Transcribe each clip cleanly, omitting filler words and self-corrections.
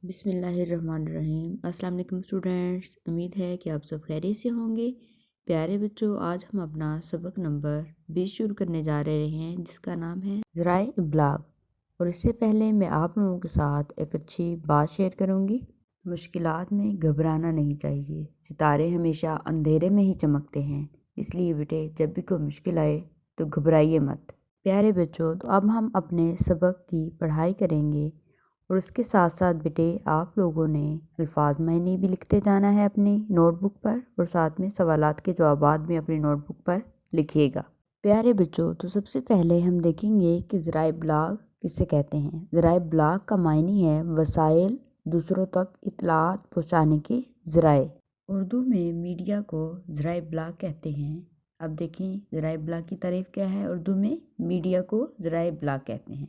بسم اللہ الرحمن الرحیم۔ السلام علیکم اسٹوڈنٹس، امید ہے کہ آپ سب خیریت سے ہوں گے۔ پیارے بچوں، آج ہم اپنا سبق نمبر 20 شروع کرنے جا رہے ہیں، جس کا نام ہے ذرائع ابلاغ۔ اور اس سے پہلے میں آپ لوگوں کے ساتھ ایک اچھی بات شیئر کروں گی۔ مشکلات میں گھبرانا نہیں چاہیے، ستارے ہمیشہ اندھیرے میں ہی چمکتے ہیں، اس لیے بیٹے جب بھی کوئی مشکل آئے تو گھبرائیے مت۔ پیارے بچوں، تو اب ہم اپنے سبق کی پڑھائی کریں گے، اور اس کے ساتھ ساتھ بیٹے آپ لوگوں نے الفاظ معنی بھی لکھتے جانا ہے اپنی نوٹ بک پر، اور ساتھ میں سوالات کے جوابات بھی اپنی نوٹ بک پر لکھیے گا۔ پیارے بچوں، تو سب سے پہلے ہم دیکھیں گے کہ ذرائع ابلاغ کسے کہتے ہیں۔ ذرائع ابلاغ کا معنی ہے وسائل، دوسروں تک اطلاعات پہنچانے کے ذرائع۔ اردو میں میڈیا کو ذرائع ابلاغ کہتے ہیں۔ اب دیکھیں ذرائع ابلاغ کی تعریف کیا ہے۔ اردو میں میڈیا کو ذرائع ابلاغ کہتے ہیں۔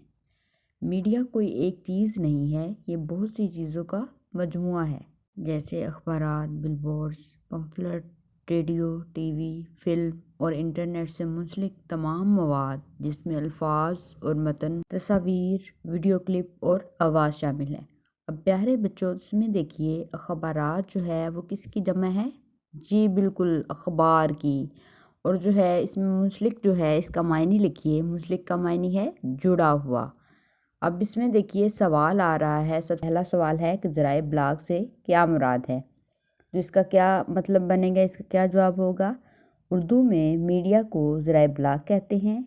میڈیا کوئی ایک چیز نہیں ہے، یہ بہت سی چیزوں کا مجموعہ ہے، جیسے اخبارات، بل بورڈز، پمفلٹ، ریڈیو، ٹی وی، فلم اور انٹرنیٹ سے منسلک تمام مواد، جس میں الفاظ اور متن، تصاویر، ویڈیو کلپ اور آواز شامل ہے۔ اب پیارے بچوں، اس میں دیکھیے اخبارات جو ہے وہ کس کی جمع ہے؟ جی بالکل، اخبار کی۔ اور جو ہے اس میں منسلک جو ہے، اس کا معنی لکھیے۔ منسلک کا معنی ہے جڑا ہوا۔ اب اس میں دیکھیے سوال آ رہا ہے، سب پہلا سوال ہے کہ ذرائع ابلاغ سے کیا مراد ہے؟ تو اس کا کیا مطلب بنے گا، اس کا کیا جواب ہوگا؟ اردو میں میڈیا کو ذرائع ابلاغ کہتے ہیں،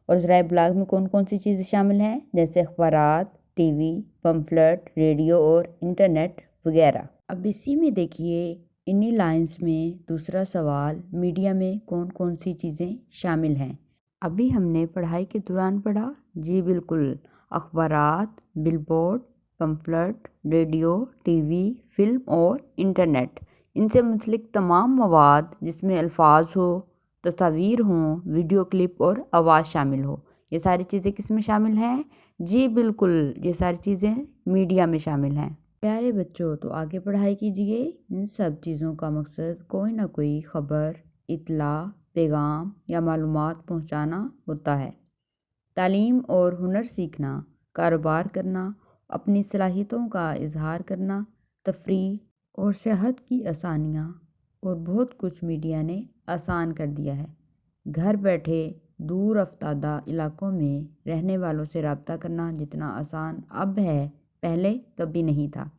اور ذرائع ابلاغ میں کون کون سی چیزیں شامل ہیں؟ جیسے اخبارات، ٹی وی، پمفلٹ، ریڈیو اور انٹرنیٹ وغیرہ۔ اب اسی میں دیکھیے انہی لائنز میں دوسرا سوال، میڈیا میں کون کون سی چیزیں شامل ہیں؟ ابھی ہم نے پڑھائی کے دوران پڑھا، جی بالکل، اخبارات، بل بورڈ، پمفلٹ، ریڈیو، ٹی وی، فلم اور انٹرنیٹ، ان سے منسلک تمام مواد جس میں الفاظ ہو، تصاویر ہوں، ویڈیو کلپ اور آواز شامل ہو۔ یہ ساری چیزیں کس میں شامل ہیں؟ جی بالکل، یہ ساری چیزیں میڈیا میں شامل ہیں۔ پیارے بچوں، تو آگے پڑھائی کیجئے۔ ان سب چیزوں کا مقصد کوئی نہ کوئی خبر، اطلاع، پیغام یا معلومات پہنچانا ہوتا ہے۔ تعلیم اور ہنر سیکھنا، کاروبار کرنا، اپنی صلاحیتوں کا اظہار کرنا، تفریح اور صحت کی آسانیاں اور بہت کچھ میڈیا نے آسان کر دیا ہے۔ گھر بیٹھے دور افتادہ علاقوں میں رہنے والوں سے رابطہ کرنا جتنا آسان اب ہے، پہلے کبھی نہیں تھا۔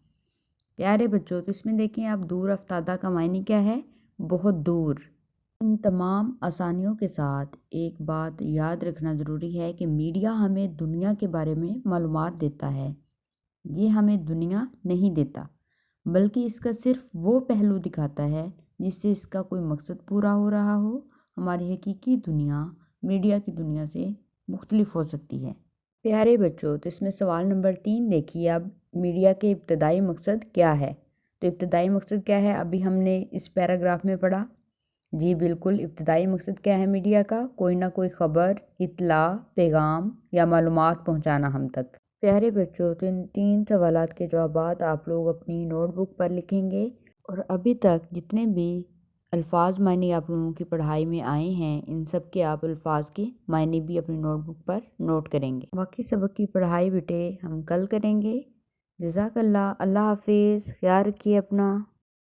پیارے بچوں، تو اس میں دیکھیں آپ، دور افتادہ کا معنی کیا ہے؟ بہت دور۔ ان تمام آسانیوں کے ساتھ ایک بات یاد رکھنا ضروری ہے کہ میڈیا ہمیں دنیا کے بارے میں معلومات دیتا ہے۔ یہ ہمیں دنیا نہیں دیتا، بلکہ اس کا صرف وہ پہلو دکھاتا ہے جس سے اس کا کوئی مقصد پورا ہو رہا ہو۔ ہماری حقیقی دنیا میڈیا کی دنیا سے مختلف ہو سکتی ہے۔ پیارے بچوں، تو اس میں سوال نمبر 3 دیکھیے، اب میڈیا کے ابتدائی مقصد کیا ہے؟ تو ابتدائی مقصد کیا ہے؟ ابھی ہم نے اس پیراگراف میں پڑھا۔ جی بالکل، ابتدائی مقصد کیا ہے میڈیا کا؟ کوئی نہ کوئی خبر، اطلاع، پیغام یا معلومات پہنچانا ہم تک۔ پیارے بچوں، تو ان 3 سوالات کے جوابات آپ لوگ اپنی نوٹ بک پر لکھیں گے، اور ابھی تک جتنے بھی الفاظ معنی آپ لوگوں کی پڑھائی میں آئے ہیں، ان سب کے آپ الفاظ کے معنی بھی اپنی نوٹ بک پر نوٹ کریں گے۔ باقی سبق کی پڑھائی بیٹے ہم کل کریں گے۔ جزاک اللہ، اللہ حافظ، خیال رکھیے اپنا۔